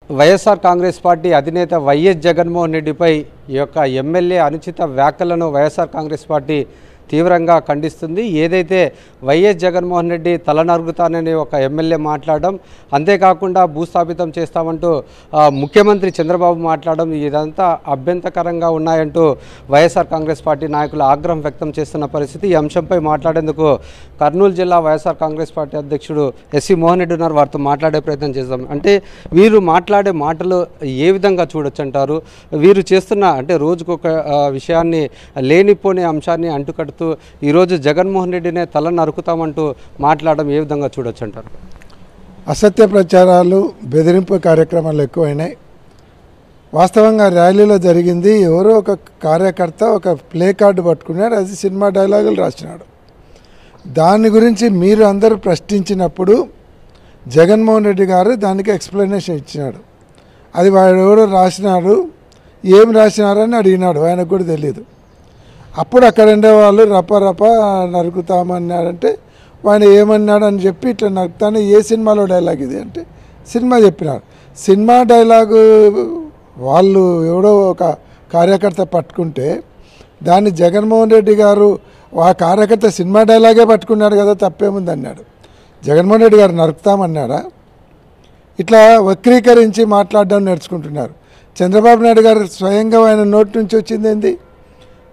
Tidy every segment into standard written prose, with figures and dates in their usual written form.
YSR Congress party అధినేత YS Jaganmohan రెడ్డిపై ఈ యొక్క ఎమ్మెల్యే అనుచిత వ్యాఖ్యలను వైఎస్ఆర్ కాంగ్రెస్ పార్టీ తీవ్రంగా ఖండిస్తుంది. ఏదైతే వైఎస్ జగన్మోహన్ రెడ్డి తల నరుగుతానని ఒక ఎమ్మెల్యే మాట్లాడడం, అంతేకాకుండా భూస్థాపితం చేస్తామంటూ ముఖ్యమంత్రి చంద్రబాబు మాట్లాడడం ఇదంతా అభ్యంతరకరంగా ఉన్నాయంటూ వైఎస్ఆర్ కాంగ్రెస్ పార్టీ నాయకులు ఆగ్రహం వ్యక్తం చేస్తున్న పరిస్థితి. ఈ అంశంపై మాట్లాడేందుకు కర్నూలు జిల్లా వైఎస్ఆర్ కాంగ్రెస్ పార్టీ అధ్యక్షుడు ఎస్సీ మోహన్ రెడ్డి ఉన్నారు. వారితో మాట్లాడే ప్రయత్నం చేద్దాం. అంటే వీరు మాట్లాడే మాటలు ఏ విధంగా చూడొచ్చు అంటారు? వీరు చేస్తున్న అంటే రోజుకొక విషయాన్ని లేనిపోని అంశాన్ని అంటుకట్టు ఈరోజు జగన్మోహన్ రెడ్డినే తల నరుకుతామంటూ మాట్లాడడం ఏ విధంగా చూడొచ్చు అంటారు? అసత్య ప్రచారాలు, బెదిరింపు కార్యక్రమాలు ఎక్కువైనాయి. వాస్తవంగా ర్యాలీలో జరిగింది, ఎవరో ఒక కార్యకర్త ఒక ప్లే కార్డు పట్టుకున్నాడు, అది సినిమా డైలాగులు రాసినాడు. దాని గురించి మీరు అందరూ ప్రశ్నించినప్పుడు జగన్మోహన్ రెడ్డి గారు దానికి ఎక్స్ప్లెనేషన్ ఇచ్చినాడు. అది వాడు ఎవరో రాసినాడు, ఏం రాసినారని అడిగినాడు, ఆయనకు కూడా తెలియదు. అప్పుడు అక్కడ ఉండే వాళ్ళు రప నరుకుతామన్నాడంటే ఆయన ఏమన్నాడు అని చెప్పి ఇట్లా నరుకుతాను, ఏ సినిమాలో డైలాగ్ ఇది అంటే సినిమా చెప్పినాడు. సినిమా డైలాగు వాళ్ళు ఎవడో ఒక కార్యకర్త పట్టుకుంటే దాన్ని జగన్మోహన్ రెడ్డి గారు ఆ కార్యకర్త సినిమా డైలాగే పట్టుకున్నాడు కదా, తప్పేముంది అన్నాడు. జగన్మోహన్ రెడ్డి గారు నరుకుతామన్నాడా? ఇట్లా వక్రీకరించి మాట్లాడడం నేర్చుకుంటున్నారు. చంద్రబాబు నాయుడు గారు స్వయంగా ఆయన నోటి నుంచి వచ్చింది ఏంది?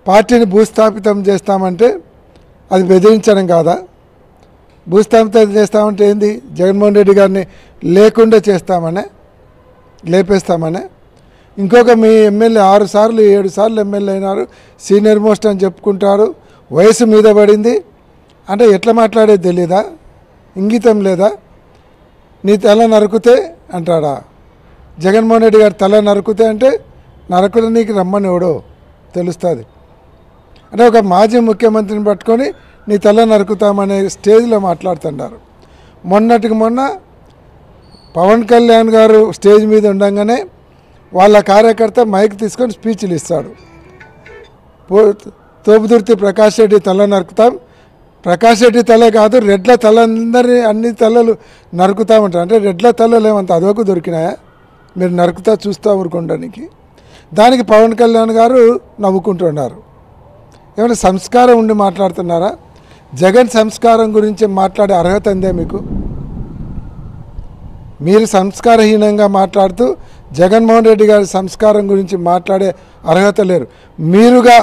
పార్టీని భూస్థాపితం చేస్తామంటే అది బెదిరించడం కాదా? భూస్థాపితం చేస్తామంటే ఏంది? జగన్మోహన్ రెడ్డి గారిని లేకుండా చేస్తామనే, లేపేస్తామనే. ఇంకొక మీ ఎమ్మెల్యే 6 సార్లు 7 సార్లు ఎమ్మెల్యే అయినారు, సీనియర్ మోస్ట్ అని చెప్పుకుంటారు, వయసు మీద పడింది అంటే ఎట్లా మాట్లాడేది తెలీదా? ఇంగితం లేదా? నీ తల నరుకుతే అంటాడా? జగన్మోహన్ రెడ్డి గారు తల నరుకుతే అంటే నరకుడు నీకు రమ్మని ఎవడో తెలుస్తుంది. అంటే ఒక మాజీ ముఖ్యమంత్రిని పట్టుకొని నీ తల నరుకుతామనే స్టేజ్లో మాట్లాడుతున్నారు. మొన్నటికి మొన్న పవన్ కళ్యాణ్ గారు స్టేజ్ మీద ఉండగానే వాళ్ళ కార్యకర్త మైక్ తీసుకొని స్పీచ్లు ఇస్తాడు. తోపుదుర్తి ప్రకాష్ రెడ్డి తల నరుకుతాం, ప్రకాష్ రెడ్డి తలే కాదు రెడ్ల తలందరినీ అన్ని తలలు నరుకుతామంటారు. అంటే రెడ్ల తలలు ఏమంత అదొక దొరికినాయా? మీరు నరుకుతా చూస్తూ ఊరుకోవడానికి. దానికి పవన్ కళ్యాణ్ గారు నవ్వుకుంటున్నారు. ఏమైనా సంస్కారం ఉండి మాట్లాడుతున్నారా? జగన్ సంస్కారం గురించి మాట్లాడే అర్హత ఉందే మీకు? మీరు సంస్కారహీనంగా మాట్లాడుతూ జగన్మోహన్ రెడ్డి గారి సంస్కారం గురించి మాట్లాడే అర్హత లేరు. మీరుగా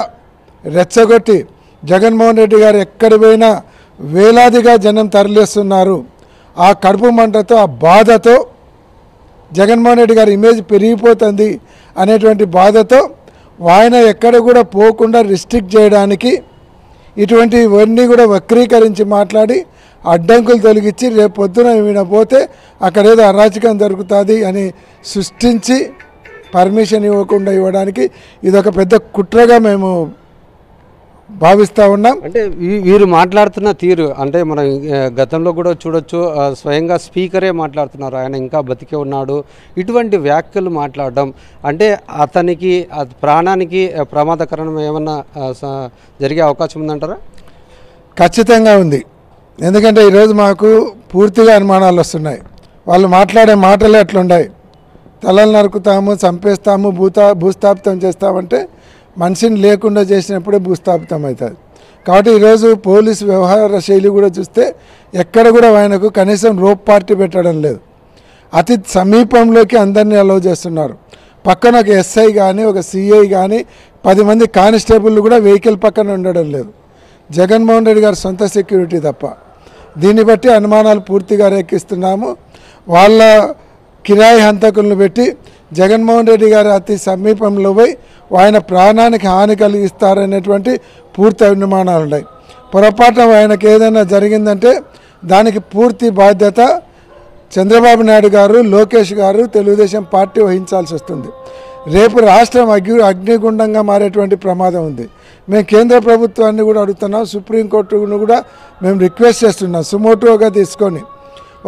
రెచ్చగొట్టి జగన్మోహన్ రెడ్డి గారు ఎక్కడి పోయినా వేలాదిగా జనం తరలిస్తున్నారు. ఆ కడుపు మంటతో, ఆ బాధతో జగన్మోహన్ రెడ్డి గారి ఇమేజ్ పెరిగిపోతుంది అనేటువంటి బాధతో ఆయన ఎక్కడ కూడా పోకుండా రిస్ట్రిక్ట్ చేయడానికి ఇటువంటివన్నీ కూడా వక్రీకరించి మాట్లాడి అడ్డంకులు తొలగించి రేపు పొద్దున ఈయన పోతే అక్కడేదో అరాచకం జరుగుతుంది అని సృష్టించి పర్మిషన్ ఇవ్వకుండా ఇవ్వడానికి ఇదొక పెద్ద కుట్రగా మేము భావిస్తూ ఉన్నాం. అంటే వీరు మాట్లాడుతున్న తీరు అంటే మనం గతంలో కూడా చూడొచ్చు, స్వయంగా స్పీకరే మాట్లాడుతున్నారు, ఆయన ఇంకా బతికే ఉన్నాడు. ఇటువంటి వ్యాఖ్యలు మాట్లాడడం అంటే అతనికి ప్రాణానికి ప్రమాదకరం ఏమన్నా జరిగే అవకాశం ఉందంటారా? ఖచ్చితంగా ఉంది. ఎందుకంటే ఈరోజు మాకు పూర్తిగా అనుమానాలు వస్తున్నాయి. వాళ్ళు మాట్లాడే మాటలే అట్లున్నాయి. తలలు నరుకుతాము, చంపేస్తాము, భూస్థాపితం చేస్తామంటే మనిషిని లేకుండా చేసినప్పుడే భూస్థాపితం అవుతుంది. కాబట్టి ఈరోజు పోలీసు వ్యవహార శైలి కూడా చూస్తే ఎక్కడ కూడా ఆయనకు కనీసం రోప్ పార్టీ పెట్టడం లేదు. అతి సమీపంలోకి అందరినీ అలౌ చేస్తున్నారు. పక్కన ఒక ఎస్ఐ కానీ ఒక సిఐ కానీ 10 మంది కానిస్టేబుల్ కూడా వెహికల్ పక్కన ఉండడం లేదు. జగన్మోహన్ రెడ్డి గారి సొంత సెక్యూరిటీ తప్ప. దీన్ని బట్టి అనుమానాలు పూర్తిగా రేకిస్తున్నాము. వాళ్ళ కిరాయి హంతకులను పెట్టి జగన్మోహన్ రెడ్డి గారి అతి సమీపంలో పోయి ఆయన ప్రాణానికి హాని కలిగిస్తారనేటువంటి పూర్తి అనుమానాలు ఉన్నాయి. పొరపాటున ఆయనకు ఏదైనా జరిగిందంటే దానికి పూర్తి బాధ్యత చంద్రబాబు నాయుడు గారు, లోకేష్ గారు, తెలుగుదేశం పార్టీ వహించాల్సి వస్తుంది. రేపు రాష్ట్రం అగ్నిగుండంగా మారేటువంటి ప్రమాదం ఉంది. మేము కేంద్ర ప్రభుత్వాన్ని కూడా అడుగుతున్నాం, సుప్రీంకోర్టును కూడా మేము రిక్వెస్ట్ చేస్తున్నాం, సుమోటోగా తీసుకొని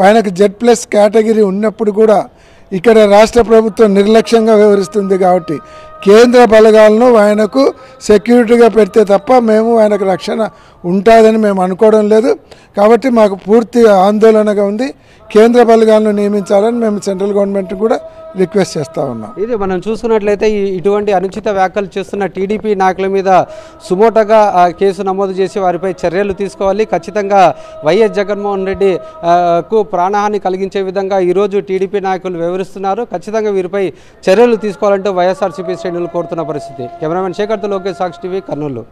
ఆయనకు Z+ కేటగిరీ ఉన్నప్పుడు కూడా ఇక్కడ రాష్ట్ర ప్రభుత్వం నిర్లక్ష్యంగా వ్యవహరిస్తుంది కాబట్టి కేంద్ర బలగాలను ఆయనకు సెక్యూరిటీగా పెడితే తప్ప మేము ఆయనకు రక్షణ ఉంటుందని మేము అనుకోవడం లేదు. కాబట్టి మాకు పూర్తి ఆందోళనగా ఉంది. కేంద్ర బలగాలను నియమించాలని మేము సెంట్రల్ గవర్నమెంట్ కూడా రిక్వెస్ట్ చేస్తూ ఉన్నాం. ఇది మనం చూసుకున్నట్లయితే ఇటువంటి అనుచిత వ్యాఖ్యలు చేస్తున్న టీడీపీ నాయకుల మీద సుమోటోగా కేసు నమోదు చేసి వారిపై చర్యలు తీసుకోవాలి. ఖచ్చితంగా వైఎస్ జగన్మోహన్ రెడ్డి కు ప్రాణహాని కలిగించే విధంగా ఈరోజు టీడీపీ నాయకులు వివరిస్తున్నారు. ఖచ్చితంగా వీరిపై చర్యలు తీసుకోవాలంటూ వైఎస్ఆర్సీపీ శ్రేణులు కోరుతున్న పరిస్థితి. కెమెరామెన్ శేఖర్తో లోకేష్, సాక్షి టీవీ, కర్నూలు.